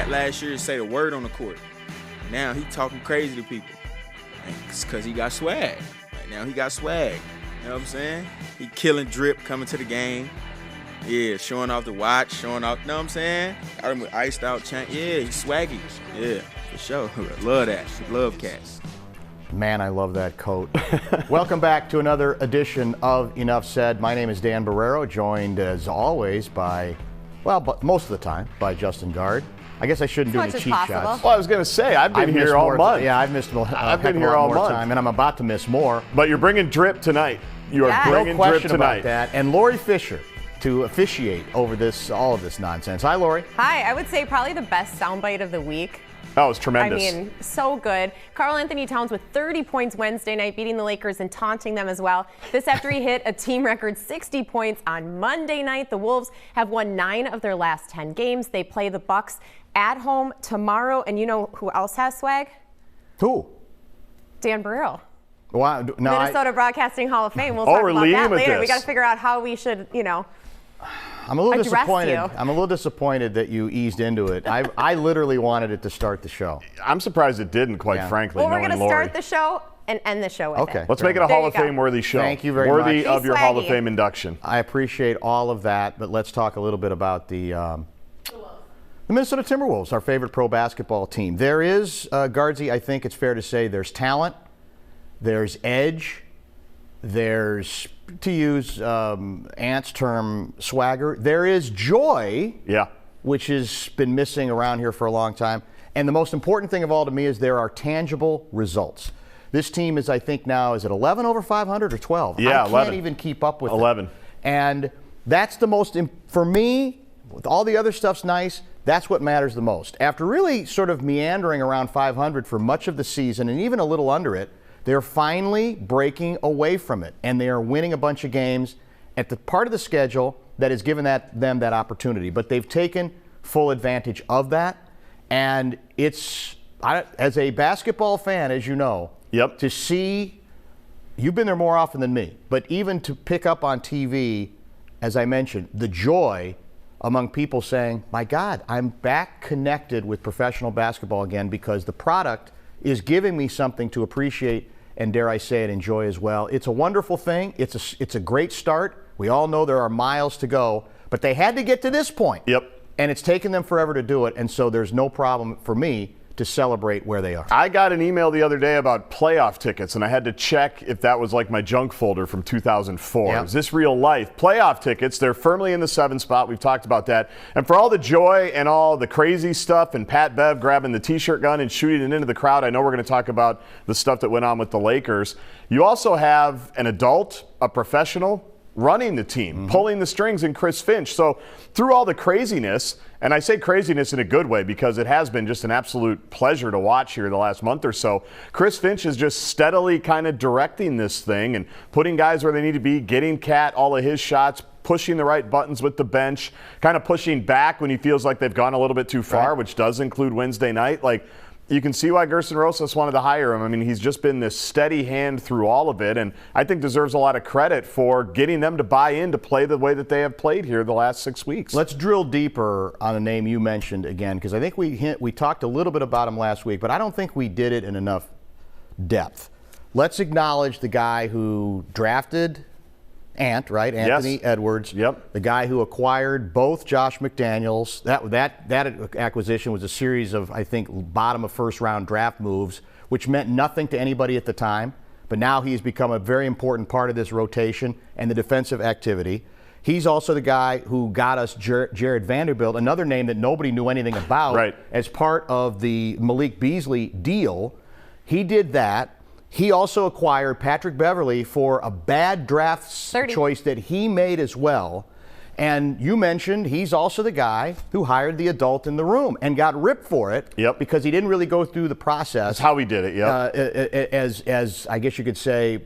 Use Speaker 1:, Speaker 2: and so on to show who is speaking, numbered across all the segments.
Speaker 1: not last year to say the word on the court. Now he talking crazy to people. It's because he got swag. Like now he got swag. You know what I'm saying? He killing drip coming to the game. Yeah, showing off the watch, showing off, you know what I'm saying? Got him with iced out chain. Yeah, he's swaggy. Yeah, for sure. Love that. Love cats.
Speaker 2: Man, I love that coat. Welcome back to another edition of Enough Said. My name is Dan Barreiro, joined as always by, but most of the time, by Justin Gaard. I guess I shouldn't do any cheap shots.
Speaker 3: Well, I was going to say, I've been here all month.
Speaker 2: Yeah, I've missed I've been here all month. And I'm about to miss more.
Speaker 3: But you're bringing drip tonight. You are bringing drip tonight.
Speaker 2: About that. And Lori Fisher to officiate over all of this nonsense. Hi, Lori.
Speaker 4: Hi. I would say probably the best soundbite of the week.
Speaker 3: Oh, it's tremendous.
Speaker 4: I mean, so good. Karl Anthony Towns with 30 points Wednesday night, beating the Lakers and taunting them as well. This after he hit a team record 60 points on Monday night. The Wolves have won 9 of their last 10 games. They play the Bucks at home tomorrow. And you know who else has swag?
Speaker 2: Who?
Speaker 4: Dan Barreiro.
Speaker 2: Wow, no,
Speaker 4: Minnesota Broadcasting Hall of Fame. We'll talk about that later. We got to figure out how we should,
Speaker 2: I'm a little disappointed. I'm a little disappointed that you eased into it. I literally wanted it to start the show.
Speaker 3: I'm surprised it didn't, quite frankly.
Speaker 4: Well, we're going to start the show and end the show with it.
Speaker 3: Let's make it a Hall of Fame worthy show.
Speaker 2: Thank you very much.
Speaker 3: Worthy of your Hall of Fame induction.
Speaker 2: I appreciate all of that, but let's talk a little bit about the Minnesota Timberwolves, our favorite pro basketball team. There is, Guardsy, I think it's fair to say there's talent, there's edge, there's, to use Ant's term, swagger. There is joy, which has been missing around here for a long time. And the most important thing of all to me is there are tangible results. This team is, I think now, is it 11 over 500 or 12?
Speaker 3: Yeah,
Speaker 2: 11. I can't even keep up with
Speaker 3: 11.
Speaker 2: it. And that's the most, for me, with all the other stuff's nice, that's what matters the most. After really sort of meandering around 500 for much of the season and even a little under it, they're finally breaking away from it, and they are winning a bunch of games at the part of the schedule that has given them that opportunity. But they've taken full advantage of that, and it's, as a basketball fan, as you know, to see, you've been there more often than me, but even to pick up on TV, as I mentioned, the joy among people saying, my God, I'm back connected with professional basketball again because the product is giving me something to appreciate and, dare I say it, enjoy as well. It's a wonderful thing. It's a great start. We all know there are miles to go, but they had to get to this point. And it's taken them forever to do it, and so there's no problem for me to celebrate where they are.
Speaker 3: I got an email the other day about playoff tickets, and I had to check if that was like my junk folder from 2004. Is this real life? Playoff tickets, they're firmly in the 7 spot. We've talked about that. And for all the joy and all the crazy stuff and Pat Bev grabbing the T-shirt gun and shooting it into the crowd, I know we're going to talk about the stuff that went on with the Lakers. You also have an adult, a professional, running the team, pulling the strings, in Chris Finch. So through all the craziness, and I say craziness in a good way because it has been just an absolute pleasure to watch here the last month or so, Chris Finch is just steadily kind of directing this thing and putting guys where they need to be, getting Cat all of his shots, pushing the right buttons with the bench, kind of pushing back when he feels like they've gone a little bit too far, which does include Wednesday night. Like, you can see why Gerson Rosas wanted to hire him. I mean, he's just been this steady hand through all of it, and I think deserves a lot of credit for getting them to buy in to play the way that they have played here the last 6 weeks.
Speaker 2: Let's drill deeper on a name you mentioned again, because I think we talked a little bit about him last week, but I don't think we did it in enough depth. Let's acknowledge the guy who drafted Ant, right? Anthony Edwards. The guy who acquired both Josh McDaniels. That acquisition was a series of, I think, bottom of first round draft moves, which meant nothing to anybody at the time. But now he's become a very important part of this rotation and the defensive activity. He's also the guy who got us Jared Vanderbilt, another name that nobody knew anything about, as part of the Malik Beasley deal. He did that. He also acquired Patrick Beverley for a bad draft choice that he made as well. And you mentioned he's also the guy who hired the adult in the room and got ripped for it because he didn't really go through the process.
Speaker 3: That's how he did it,
Speaker 2: as I guess you could say,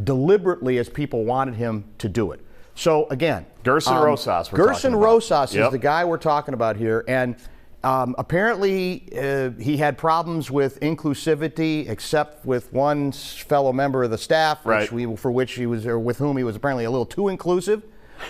Speaker 2: deliberately as people wanted him to do it. So, again,
Speaker 3: Gerson Rosas.
Speaker 2: Gerson Rosas is the guy we're talking about here. And apparently, he had problems with inclusivity, except with one fellow member of the staff, with whom he was apparently a little too inclusive.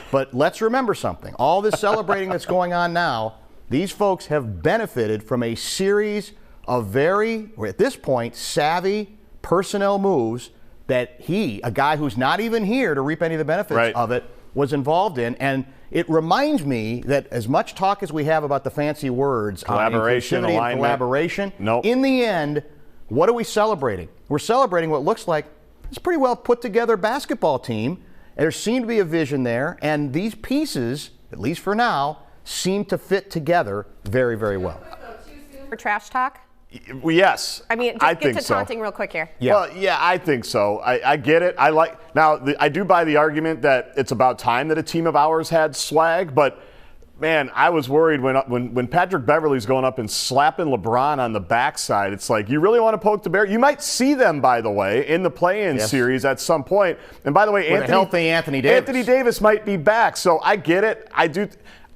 Speaker 2: But let's remember something: all this celebrating that's going on now, These folks have benefited from a series of very, or at this point, savvy personnel moves that he, a guy who's not even here to reap any of the benefits of it, was involved in. And it reminds me that as much talk as we have about the fancy words,
Speaker 3: collaboration,
Speaker 2: inclusivity and collaboration, in the end, what are we celebrating? We're celebrating what looks like it's a pretty well put together basketball team. There seemed to be a vision there, and these pieces, at least for now, seem to fit together very, very well.
Speaker 4: For trash talk?
Speaker 3: Yes.
Speaker 4: I mean, just get to taunting real quick here.
Speaker 2: Yeah.
Speaker 3: Well, yeah, I think so. I get it. I do buy the argument that it's about time that a team of ours had swag, but man, I was worried when Patrick Beverley's going up and slapping LeBron on the backside. It's like, you really want to poke the bear? You might see them, by the way, in the play-in series at some point. And by the way,
Speaker 2: Anthony Davis.
Speaker 3: Anthony Davis might be back, so I get it. I do.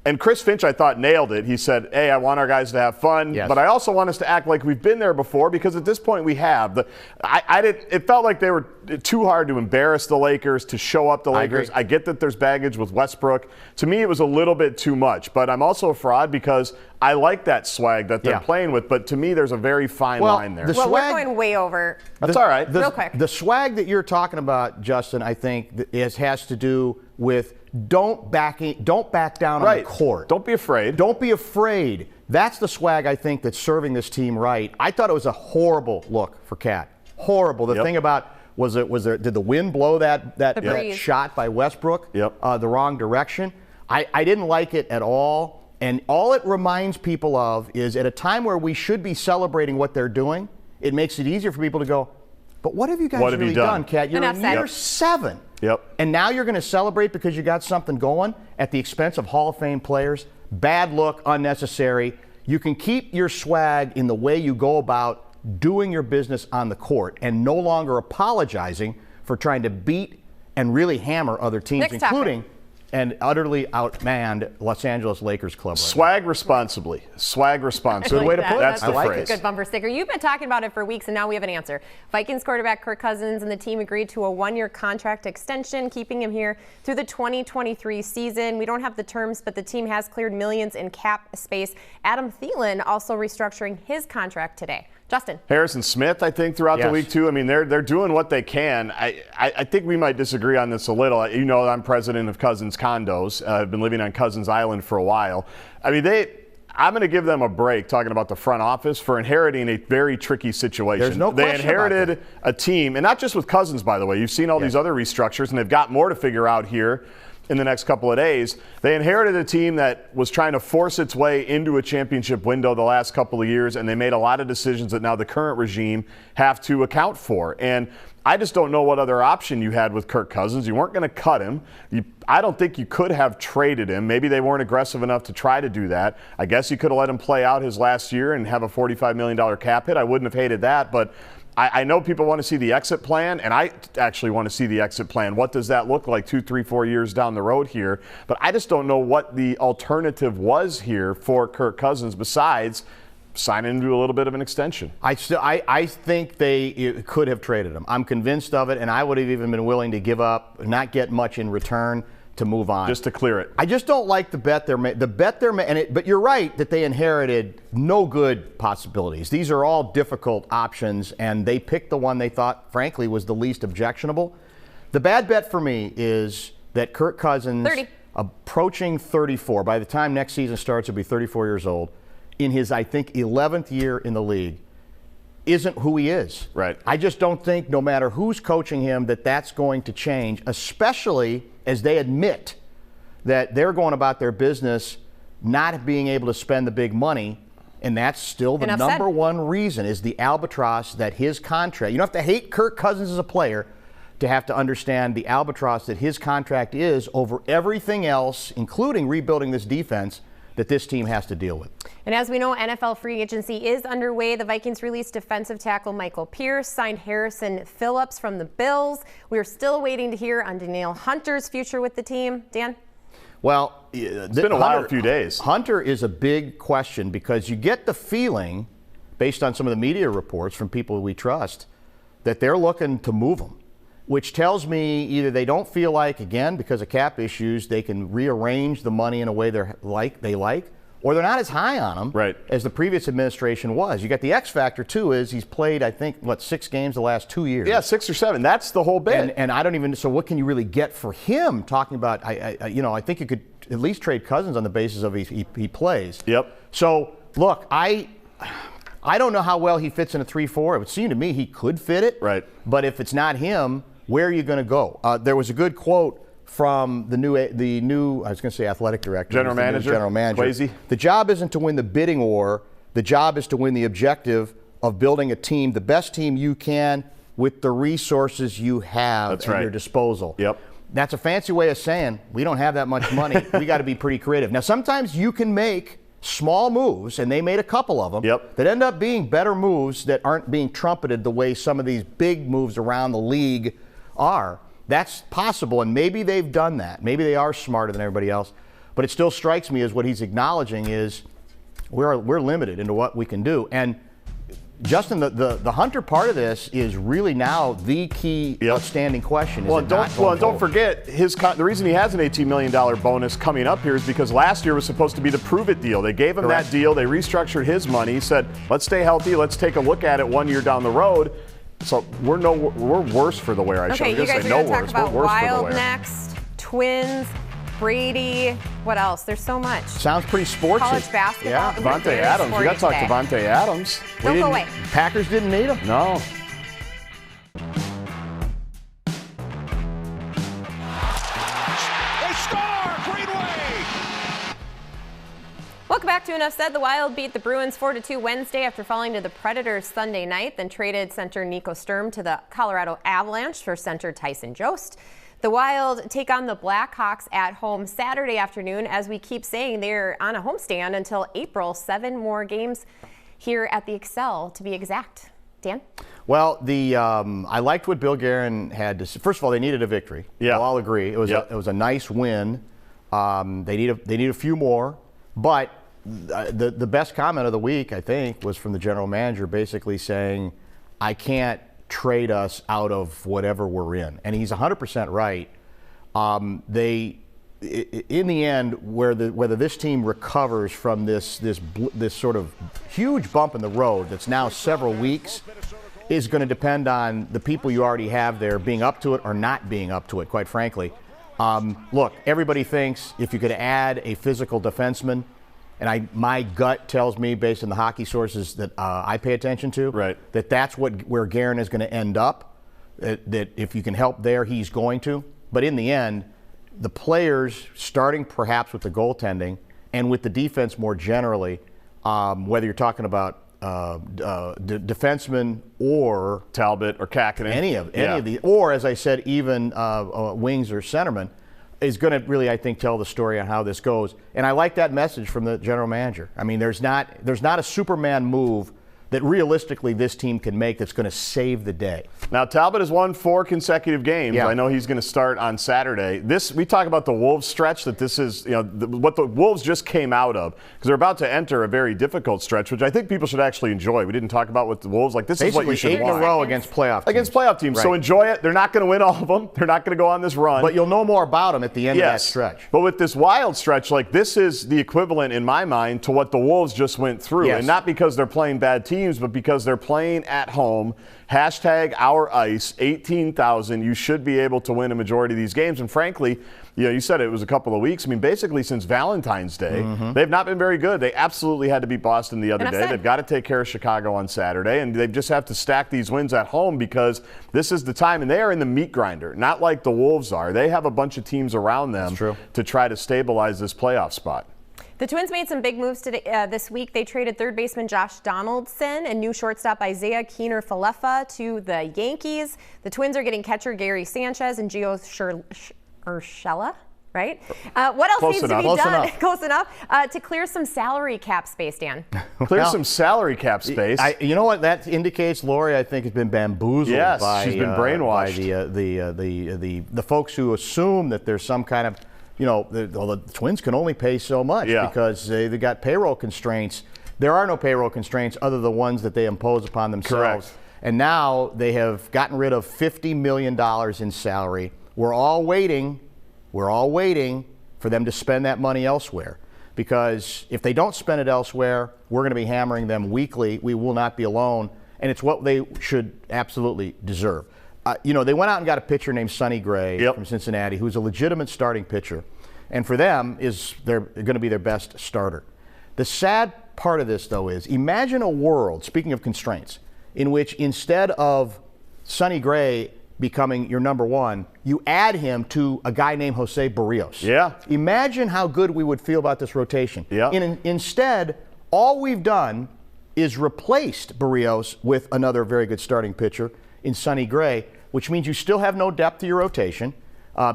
Speaker 3: And Chris Finch, I thought, nailed it. He said, hey, I want our guys to have fun, but I also want us to act like we've been there before, because at this point we have. It felt like they were too hard to embarrass the Lakers, to show up the Lakers. I get that there's baggage with Westbrook. To me, it was a little bit too much. But I'm also a fraud because I like that swag that they're playing with. But to me, there's a very fine line there.
Speaker 4: Well, we're going way over.
Speaker 3: That's all right.
Speaker 4: Real quick.
Speaker 2: The swag that you're talking about, Justin, I think has to do with don't back down on the court.
Speaker 3: Don't be afraid.
Speaker 2: Don't be afraid. That's the swag, I think, that's serving this team right. I thought it was a horrible look for Cat. Horrible. The thing about did the wind blow that shot by Westbrook the wrong direction? I didn't like it at all. And all it reminds people of is, at a time where we should be celebrating what they're doing, it makes it easier for people to go, but what have you guys really done, Cat? You're in year 7. And now you're going to celebrate because you got something going at the expense of Hall of Fame players? Bad look, unnecessary. You can keep your swag in the way you go about doing your business on the court and no longer apologizing for trying to beat and really hammer other teams, including and utterly outmanned Los Angeles Lakers club.
Speaker 3: Swag responsibly. Swag responsibly.
Speaker 2: Good way to put it.
Speaker 3: That's the
Speaker 2: like
Speaker 3: phrase.
Speaker 4: Good bumper sticker. You've been talking about it for weeks, and now we have an answer. Vikings quarterback Kirk Cousins and the team agreed to a 1-year contract extension, keeping him here through the 2023 season. We don't have the terms, but the team has cleared millions in cap space. Adam Thielen also restructuring his contract today. Justin.
Speaker 3: Harrison Smith, I think, throughout the week, too. I mean, they're doing what they can. I think we might disagree on this a little. You know, I'm president of Cousins Condos. I've been living on Cousins Island for a while. I mean, I'm going to give them a break talking about the front office for inheriting a very tricky situation.
Speaker 2: There's no question.
Speaker 3: They inherited a team, and not just with Cousins, by the way. You've seen all these other restructures, and they've got more to figure out here in the next couple of days. They inherited a team that was trying to force its way into a championship window the last couple of years, and they made a lot of decisions that now the current regime have to account for. And I just don't know what other option you had with Kirk Cousins. You weren't going to cut him. I don't think you could have traded him. Maybe they weren't aggressive enough to try to do that. I guess you could have let him play out his last year and have a $45 million cap hit. I wouldn't have hated that, but I know people want to see the exit plan, and I actually want to see the exit plan. What does that look like 2, 3, 4 years down the road here? But I just don't know what the alternative was here for Kirk Cousins besides signing into a little bit of an extension.
Speaker 2: I think they could have traded him. I'm convinced of it, and I would have even been willing to give up, not get much in return, to move on.
Speaker 3: Just to clear it.
Speaker 2: I just don't like the bet they're making. But you're right that they inherited no good possibilities. These are all difficult options, and they picked the one they thought, frankly, was the least objectionable. The bad bet for me is that Kirk Cousins, approaching 34, by the time next season starts, he'll be 34 years old, in his, I think, 11th year in the league, isn't who he is.
Speaker 3: Right.
Speaker 2: I just don't think, no matter who's coaching him, that that's going to change, especially as they admit that they're going about their business not being able to spend the big money, and that's still the number one reason is the albatross that his contract. You don't have to hate Kirk Cousins as a player to have to understand the albatross that his contract is over everything else, including rebuilding this defense, that this team has to deal with.
Speaker 4: And as we know, NFL free agency is underway. The Vikings released defensive tackle Michael Pierce, signed Harrison Phillips from the Bills. We are still waiting to hear on Danielle Hunter's future with the team. Dan?
Speaker 2: Well,
Speaker 3: it's been a few days.
Speaker 2: Hunter is a big question because you get the feeling, based on some of the media reports from people we trust, that they're looking to move him, which tells me either they don't feel like, again, because of cap issues, they can rearrange the money in a way they like, or they're not as high on him as the previous administration was. You got the X factor too, is he's played, I think, 6 games the last 2 years.
Speaker 3: Yeah, 6 or 7. That's the whole bit.
Speaker 2: And I don't even. So what can you really get for him? Talking about, I think you could at least trade Cousins on the basis of he plays.
Speaker 3: Yep.
Speaker 2: So look, I don't know how well he fits in a 3-4. It would seem to me he could fit it.
Speaker 3: Right.
Speaker 2: But if it's not him, where are you going to go? There was a good quote from the new I was going to say athletic director.
Speaker 3: General manager. Quasi.
Speaker 2: The job isn't to win the bidding war. The job is to win the objective of building a team, the best team you can with the resources you have at your disposal.
Speaker 3: Yep.
Speaker 2: That's a fancy way of saying we don't have that much money. We got to be pretty creative. Now, sometimes you can make small moves, and they made a couple of them, that end up being better moves that aren't being trumpeted the way some of these big moves around the league are. That's possible, and maybe they've done that. Maybe they are smarter than everybody else. But it still strikes me as what he's acknowledging is we're limited into what we can do. And Justin, the Hunter part of this is really now the key outstanding question.
Speaker 3: Don't forget the reason he has an $18 million bonus coming up here is because last year was supposed to be the prove it deal. They gave him that deal. They restructured his money. He said, let's stay healthy. Let's take a look at it 1 year down the road. So we're worse for the wear. I should
Speaker 4: you guys
Speaker 3: say
Speaker 4: are
Speaker 3: no
Speaker 4: going to
Speaker 3: worse.
Speaker 4: talk about
Speaker 3: We're worse
Speaker 4: Wild
Speaker 3: for the wear.
Speaker 4: next, Twins, Brady. What else? There's so much.
Speaker 2: Sounds pretty sportsy.
Speaker 4: College basketball.
Speaker 3: Yeah, Devontae Adams. We got to talk Devontae Adams.
Speaker 4: Don't go away.
Speaker 2: Packers didn't need him.
Speaker 3: No.
Speaker 4: Welcome back to Enough Said. The Wild beat the Bruins 4-2 Wednesday after falling to the Predators Sunday night, then traded center Nico Sturm to the Colorado Avalanche for center Tyson Jost. The Wild take on the Blackhawks at home Saturday afternoon. As we keep saying, they're on a homestand until April. 7 more games here at the Excel, to be exact. Dan?
Speaker 2: Well, I liked what Bill Guerin had to say. First of all, they needed a victory.
Speaker 3: Yeah.
Speaker 2: We'll all agree. It was a nice win. They need a few more. But the best comment of the week, I think, was from the general manager basically saying, I can't trade us out of whatever we're in. And he's 100% right. In the end, whether this team recovers from this sort of huge bump in the road that's now several weeks is going to depend on the people you already have there being up to it or not being up to it, quite frankly. Look, everybody thinks if you could add a physical defenseman, and my gut tells me, based on the hockey sources that I pay attention to, that's where Guerin is going to end up. That if you can help there, he's going to. But in the end, the players, starting perhaps with the goaltending and with the defense more generally, whether you're talking about defensemen or
Speaker 3: Talbot or Kakinen,
Speaker 2: any of the, or as I said, even wings or centermen, is going to really, I think, tell the story on how this goes. And I like that message from the general manager. I mean, there's not a Superman move that realistically this team can make that's going to save the day.
Speaker 3: Now, Talbot has won 4 consecutive games. I know he's going to start on Saturday. We talk about the Wolves stretch, that this is what the Wolves just came out of, because they're about to enter a very difficult stretch, which I think people should actually enjoy. We didn't talk about what the Wolves, this
Speaker 2: basically
Speaker 3: is what you should
Speaker 2: 8
Speaker 3: watch.
Speaker 2: in a row against playoff teams.
Speaker 3: Right. So enjoy it. They're not going to win all of them. They're not going to go on this run.
Speaker 2: But you'll know more about them at the end of that stretch.
Speaker 3: But with this Wild stretch, this is the equivalent, in my mind, to what the Wolves just went through.
Speaker 2: Yes.
Speaker 3: And not because they're playing bad teams, but because they're playing at home. #OurIce, 18,000. You should be able to win a majority of these games. And frankly, you said it was a couple of weeks. I mean, basically since Valentine's Day, they've not been very good. They absolutely had to beat Boston the other day. They've got to take care of Chicago on Saturday, and they just have to stack these wins at home because this is the time, and they are in the meat grinder, not like the Wolves are. They have a bunch of teams around them to try to stabilize this playoff spot.
Speaker 4: The Twins made some big moves today, this week. They traded third baseman Josh Donaldson and new shortstop Isaiah Keener-Falefa to the Yankees. The Twins are getting catcher Gary Sanchez and Gio Urshela, right? What else needs to be done? Close enough. To clear some salary cap space, Dan.
Speaker 3: Some salary cap space.
Speaker 2: You know what that indicates? Lori, I think, has been bamboozled by
Speaker 3: she's been brainwashed
Speaker 2: by the folks who assume that there's some kind of the Twins can only pay so much because they've got payroll constraints. There are no payroll constraints other than the ones that they impose upon themselves.
Speaker 3: Correct.
Speaker 2: And now they have gotten rid of $50 million in salary. We're all waiting for them to spend that money elsewhere. because if they don't spend it elsewhere, we're going to be hammering them weekly. We will not be alone, and it's what they should absolutely deserve. They went out and got a pitcher named Sonny Gray from Cincinnati, who's a legitimate starting pitcher, and for them they're going to be their best starter. The sad part of this, though, is imagine a world, speaking of constraints, in which instead of Sonny Gray becoming your number one, you add him to a guy named Jose Barrios.
Speaker 3: Yeah.
Speaker 2: Imagine how good we would feel about this rotation.
Speaker 3: Yeah.
Speaker 2: Instead, all we've done is replaced Barrios with another very good starting pitcher in Sonny Gray, which means you still have no depth to your rotation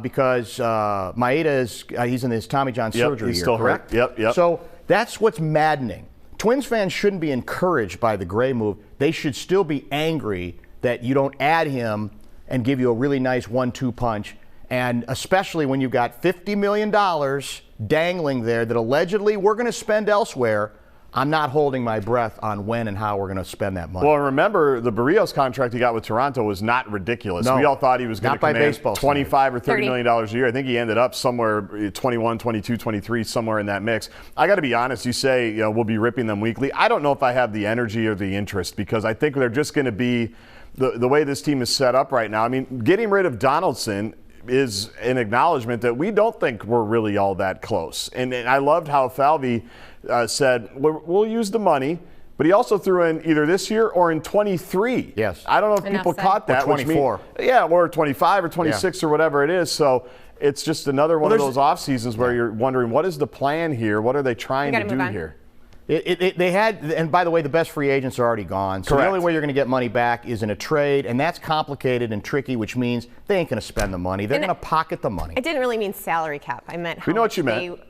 Speaker 2: because Maeda he's in his Tommy John surgery
Speaker 3: he's
Speaker 2: year,
Speaker 3: still
Speaker 2: correct?
Speaker 3: Hurt. Yep.
Speaker 2: So that's what's maddening. Twins fans shouldn't be encouraged by the Gray move. They should still be angry that you don't add him and give you a really nice 1-2 punch, and especially when you've got $50 million dangling there that allegedly we're going to spend elsewhere. I'm not holding my breath on when and how we're going to spend that money.
Speaker 3: Well, remember, the Barrios contract he got with Toronto was not ridiculous.
Speaker 2: No,
Speaker 3: we all thought he was going to command $25 or $30 million a year. I think he ended up somewhere 21, 22, 23, somewhere in that mix. I got to be honest, you say we'll be ripping them weekly. I don't know if I have the energy or the interest because I think they're just going to be the way this team is set up right now. I mean, getting rid of Donaldson is an acknowledgement that we don't think we're really all that close. And I loved how Falvey said, we'll use the money, but he also threw in either this year or in 23.
Speaker 2: Yes.
Speaker 3: I don't know if people caught that.
Speaker 2: Or 24.
Speaker 3: Or 25 or 26 or whatever it is. So it's just another one of those off seasons where you're wondering, what is the plan here? What are they trying to do here?
Speaker 2: They had, and by the way, the best free agents are already gone. So
Speaker 3: Correct.
Speaker 2: The only way you're going to get money back is in a trade, and that's complicated and tricky, which means they ain't going to spend the money. They're going to pocket the money.
Speaker 4: I didn't really mean salary cap. I meant how
Speaker 3: we know what you
Speaker 4: they
Speaker 3: meant.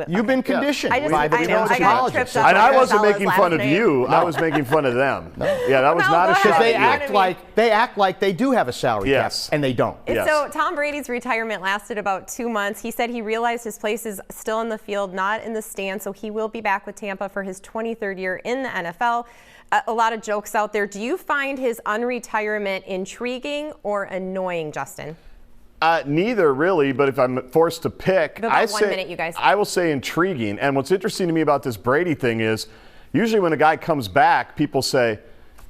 Speaker 2: You've been conditioned by the
Speaker 4: psychologists.
Speaker 3: And I wasn't making fun of you. I was making fun of them. Yeah, that was not a shot.
Speaker 2: They act like they do have a salary cap, and they don't.
Speaker 4: So Tom Brady's retirement lasted about 2 months. He said he realized his place is still in the field, not in the stand, so he will be back with Tampa for his 23rd year in the NFL. A lot of jokes out there. Do you find his unretirement intriguing or annoying, Justin?
Speaker 3: Neither really, but if I'm forced to pick,
Speaker 4: I
Speaker 3: will say intriguing. And what's interesting to me about this Brady thing is usually when a guy comes back, people say,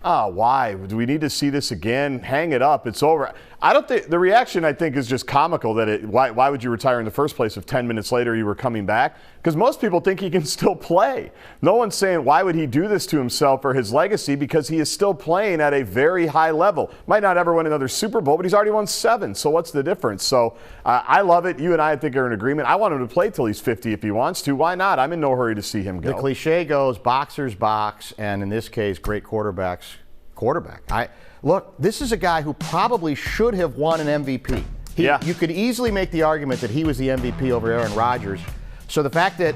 Speaker 3: why? Do we need to see this again? Hang it up. It's over. I don't think the reaction, I think, is just comical that why would you retire in the first place if 10 minutes later you were coming back? Because most people think he can still play. No one's saying why would he do this to himself or his legacy, because he is still playing at a very high level. Might not ever win another Super Bowl, but he's already won 7. So what's the difference? So I love it. You and I think are in agreement. I want him to play till he's 50 if he wants to. Why not? I'm in no hurry to see him go.
Speaker 2: The cliche goes, boxers box, and in this case, great quarterback. Look, this is a guy who probably should have won an MVP. You could easily make the argument that he was the MVP over Aaron Rodgers. So the fact that,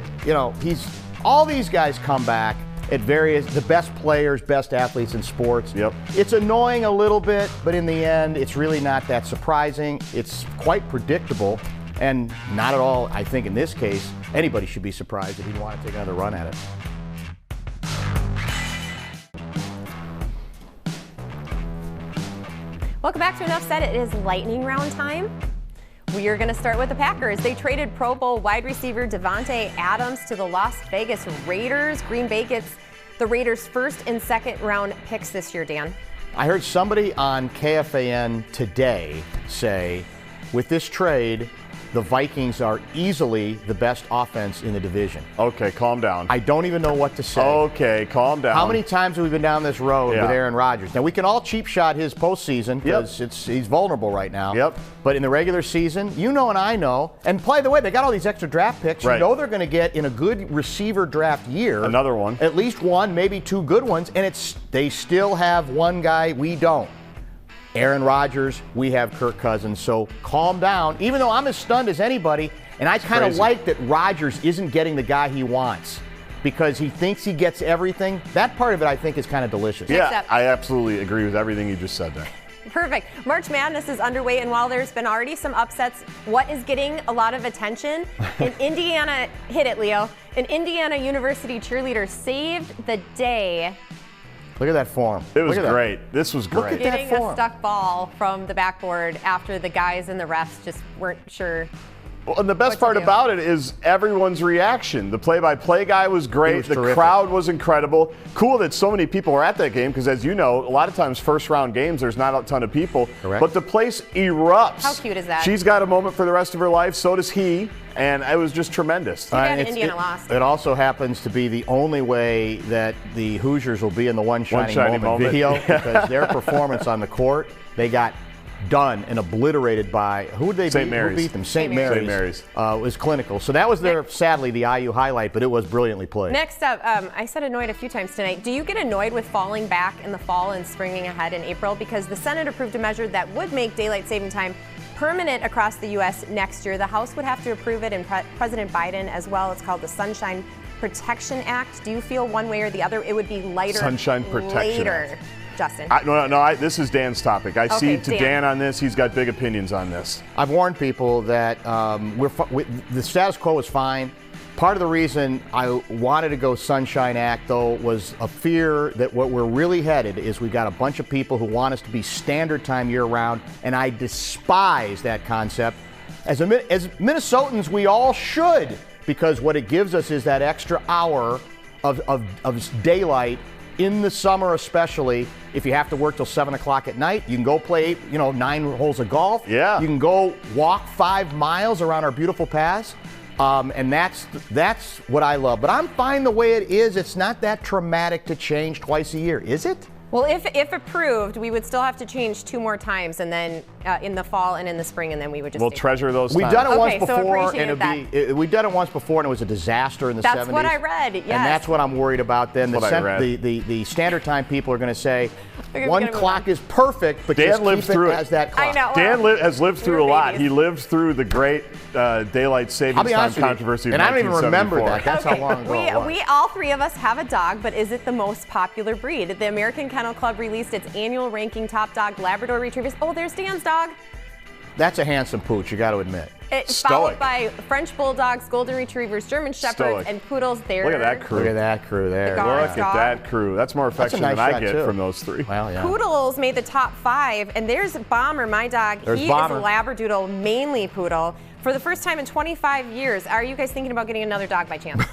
Speaker 2: all these guys come back at the best players, best athletes in sports.
Speaker 3: Yep.
Speaker 2: It's annoying a little bit, but in the end, it's really not that surprising. It's quite predictable, and not at all, I think in this case, anybody should be surprised if he'd want to take another run at it.
Speaker 4: Welcome back to Enough Said. It is lightning round time. We are going to start with the Packers. They traded Pro Bowl wide receiver Devontae Adams to the Las Vegas Raiders. Green Bay gets the Raiders' first and second round picks this year, Dan.
Speaker 2: I heard somebody on KFAN today say, with this trade, the Vikings are easily the best offense in the division.
Speaker 3: Okay, calm down.
Speaker 2: I don't even know what to say.
Speaker 3: Okay, calm down.
Speaker 2: How many times have we been down this road with Aaron Rodgers? Now, we can all cheap shot his postseason because he's vulnerable right now.
Speaker 3: Yep.
Speaker 2: But in the regular season, and I know, and by the way, they got all these extra draft picks.
Speaker 3: Right.
Speaker 2: You know they're going to get, in a good receiver draft year,
Speaker 3: another one.
Speaker 2: At least one, maybe 2 good ones, and they still have one guy we don't. Aaron Rodgers, we have Kirk Cousins, so calm down. Even though I'm as stunned as anybody, and I kind of like that Rodgers isn't getting the guy he wants because he thinks he gets everything. That part of it, I think, is kind of delicious.
Speaker 3: Yeah, I absolutely agree with everything you just said there.
Speaker 4: Perfect. March Madness is underway, and while there's been already some upsets, what is getting a lot of attention? An Indiana, hit it, Leo, an Indiana University cheerleader saved the day.
Speaker 2: Look at that form.
Speaker 3: It was great. This was great.
Speaker 4: Getting a stuck ball from the backboard after the guys and the refs just weren't sure
Speaker 3: Well, and the best part about it is everyone's reaction. The play-by-play guy was great. The
Speaker 2: terrific.
Speaker 3: Crowd was incredible. Cool that so many people were at that game because, as you know, a lot of times first-round games, there's not a ton of people.
Speaker 2: Correct.
Speaker 3: But the place erupts.
Speaker 4: How cute is that?
Speaker 3: She's got a moment for the rest of her life. So does he. And it was just tremendous.
Speaker 4: Too bad Indiana lost.
Speaker 2: It also happens to be the only way that the Hoosiers will be in the One Shining Moment video because their performance on the court, they got done and obliterated by who would they
Speaker 3: St.
Speaker 2: beat?
Speaker 3: Mary's.
Speaker 2: Who beat them? St.
Speaker 3: St.
Speaker 2: Mary's.
Speaker 3: Mary's.
Speaker 2: Was clinical. So that was sadly the IU highlight, but it was brilliantly played.
Speaker 4: Next up, I said annoyed a few times tonight. Do you get annoyed with falling back in the fall and springing ahead in April? Because the Senate approved a measure that would make daylight saving time permanent across the U.S. next year. The House would have to approve it, and President Biden as well. It's called the Sunshine Protection Act. Do you feel one way or the other it would be lighter
Speaker 3: Sunshine Protection
Speaker 4: later?
Speaker 3: Act.
Speaker 4: Justin.
Speaker 3: This is Dan's topic. I cede to Dan on this. He's got big opinions on this.
Speaker 2: I've warned people that the status quo is fine. Part of the reason I wanted to go Sunshine Act, though, was a fear that what we're really headed is we've got a bunch of people who want us to be standard time year-round, and I despise that concept. As Minnesotans, we all should, because what it gives us is that extra hour of daylight in the summer, especially. If you have to work till 7 o'clock at night, you can go play 9 holes of golf.
Speaker 3: Yeah.
Speaker 2: You can go walk 5 miles around our beautiful paths. And that's what I love. But I'm fine the way it is. It's not that traumatic to change twice a year, is it?
Speaker 4: Well, if approved, we would still have to change 2 more times, and then in the fall and in the spring, and then we would just.
Speaker 3: We'll treasure those.
Speaker 2: We've done it once
Speaker 4: so
Speaker 2: before, and we've done it once before, and it was a disaster in the 70s.
Speaker 4: That's what I read. Yes.
Speaker 2: And that's what I'm worried about. Then
Speaker 3: the
Speaker 2: standard time people are going to say
Speaker 4: We're
Speaker 2: one
Speaker 4: gonna
Speaker 2: clock is perfect, but
Speaker 3: Dan
Speaker 2: just
Speaker 3: lived
Speaker 2: keep
Speaker 3: through
Speaker 2: it
Speaker 3: it.
Speaker 2: as that clock.
Speaker 4: I know.
Speaker 3: Dan has lived
Speaker 4: we
Speaker 3: through
Speaker 4: were
Speaker 3: a lot.
Speaker 4: babies.
Speaker 3: He lived through the great daylight savings
Speaker 2: I'll be
Speaker 3: time
Speaker 2: honest with you,
Speaker 3: controversy of
Speaker 2: and I don't even remember
Speaker 3: 1974.
Speaker 2: that. That's how long ago it was.
Speaker 4: We all 3 of us have a dog, but is it the most popular breed? The American Kennel Club released its annual ranking top dog Labrador Retrievers. Oh, there's Dan's dog.
Speaker 2: That's a handsome pooch, you got to admit.
Speaker 4: It's
Speaker 3: Stoic.
Speaker 4: followed by French Bulldogs, Golden Retrievers, German Shepherds,
Speaker 3: Stoic.
Speaker 4: and Poodles. There.
Speaker 3: Look at that crew.
Speaker 2: Look at that crew there.
Speaker 4: The guard.
Speaker 3: Look at that crew. That's more affection
Speaker 2: nice
Speaker 3: than I
Speaker 2: shot,
Speaker 3: get
Speaker 2: too.
Speaker 3: from those 3.
Speaker 2: Well, yeah.
Speaker 4: Poodles made the top 5, and there's Bomber, my dog.
Speaker 2: There's
Speaker 4: He
Speaker 2: Bomber.
Speaker 4: is a Labradoodle, mainly poodle. For the first time in 25 years, are you guys thinking about getting another dog by chance?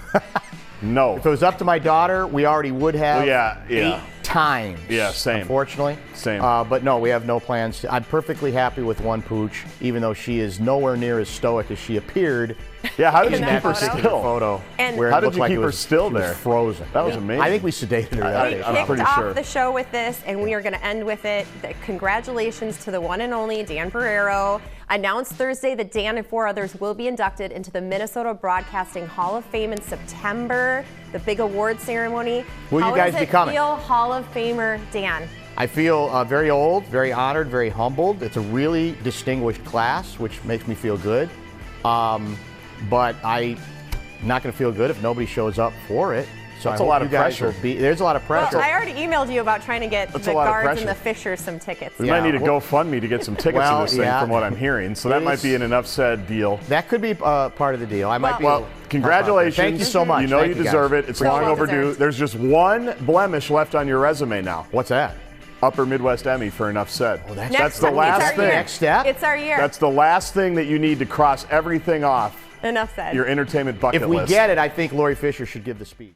Speaker 3: No.
Speaker 2: If it was up to my daughter, we already would have
Speaker 3: Yeah.
Speaker 2: 8 times.
Speaker 3: Yeah, same.
Speaker 2: Unfortunately.
Speaker 3: Same.
Speaker 2: But no, we have no plans. I'm perfectly happy with one pooch, even though she is nowhere near as stoic as she appeared
Speaker 3: Yeah, how did you
Speaker 4: In
Speaker 3: keep
Speaker 4: that
Speaker 3: her
Speaker 4: photo?
Speaker 3: still?
Speaker 2: photo.
Speaker 4: And-
Speaker 2: where it
Speaker 3: How did
Speaker 2: looked
Speaker 3: you
Speaker 2: like
Speaker 3: keep
Speaker 2: it
Speaker 3: her
Speaker 2: was-
Speaker 3: still
Speaker 2: she was
Speaker 3: there?
Speaker 2: frozen.
Speaker 3: That was amazing.
Speaker 2: I think we sedated her that
Speaker 4: We
Speaker 2: day.
Speaker 3: I'm
Speaker 4: kicked
Speaker 3: pretty
Speaker 4: off
Speaker 3: sure.
Speaker 4: the show with this, and we are going to end with it. Congratulations to the one and only Dan Barreiro. Announced Thursday that Dan and 4 others will be inducted into the Minnesota Broadcasting Hall of Fame in September, the big award ceremony.
Speaker 2: Will you
Speaker 4: How
Speaker 2: guys
Speaker 4: does
Speaker 2: be
Speaker 4: it
Speaker 2: coming?
Speaker 4: feel, Hall of Famer Dan?
Speaker 2: I feel very old, very honored, very humbled. It's a really distinguished class, which makes me feel good. But I'm not going to feel good if nobody shows up for it. So
Speaker 3: That's
Speaker 2: I
Speaker 3: a
Speaker 2: hope
Speaker 3: lot
Speaker 2: you
Speaker 3: of
Speaker 2: guys
Speaker 3: pressure.
Speaker 2: will be. There's a lot of pressure.
Speaker 4: Well, I already emailed you about trying to get
Speaker 3: That's
Speaker 4: the
Speaker 3: a lot of
Speaker 4: Guards and
Speaker 3: pressure.
Speaker 4: the Fishers some tickets.
Speaker 3: We
Speaker 2: Yeah,
Speaker 3: might need a
Speaker 2: well-
Speaker 3: GoFundMe to get some tickets
Speaker 2: Well,
Speaker 3: to this thing,
Speaker 2: yeah.
Speaker 3: from what I'm hearing. So that
Speaker 2: It
Speaker 3: might
Speaker 2: is-
Speaker 3: be an enough said deal.
Speaker 2: That could be part of the deal. I might be.
Speaker 3: Well, congratulations.
Speaker 2: Thank you so much.
Speaker 3: You know
Speaker 2: Thank
Speaker 3: you
Speaker 2: guys.
Speaker 3: deserve it. It's
Speaker 4: Well
Speaker 3: long overdue.
Speaker 4: deserved.
Speaker 3: There's just one blemish left on your resume now.
Speaker 2: What's that?
Speaker 3: Upper Midwest Emmy for Enough Said.
Speaker 2: Oh, that's
Speaker 4: Next
Speaker 3: the
Speaker 4: time.
Speaker 3: last
Speaker 4: It's our
Speaker 3: thing.
Speaker 4: year.
Speaker 2: Next step?
Speaker 4: It's our year.
Speaker 3: That's the last thing that you need to cross everything off
Speaker 4: Enough said.
Speaker 3: your entertainment bucket
Speaker 2: If we
Speaker 3: list.
Speaker 2: get it, I think Lori Fisher should give the speech.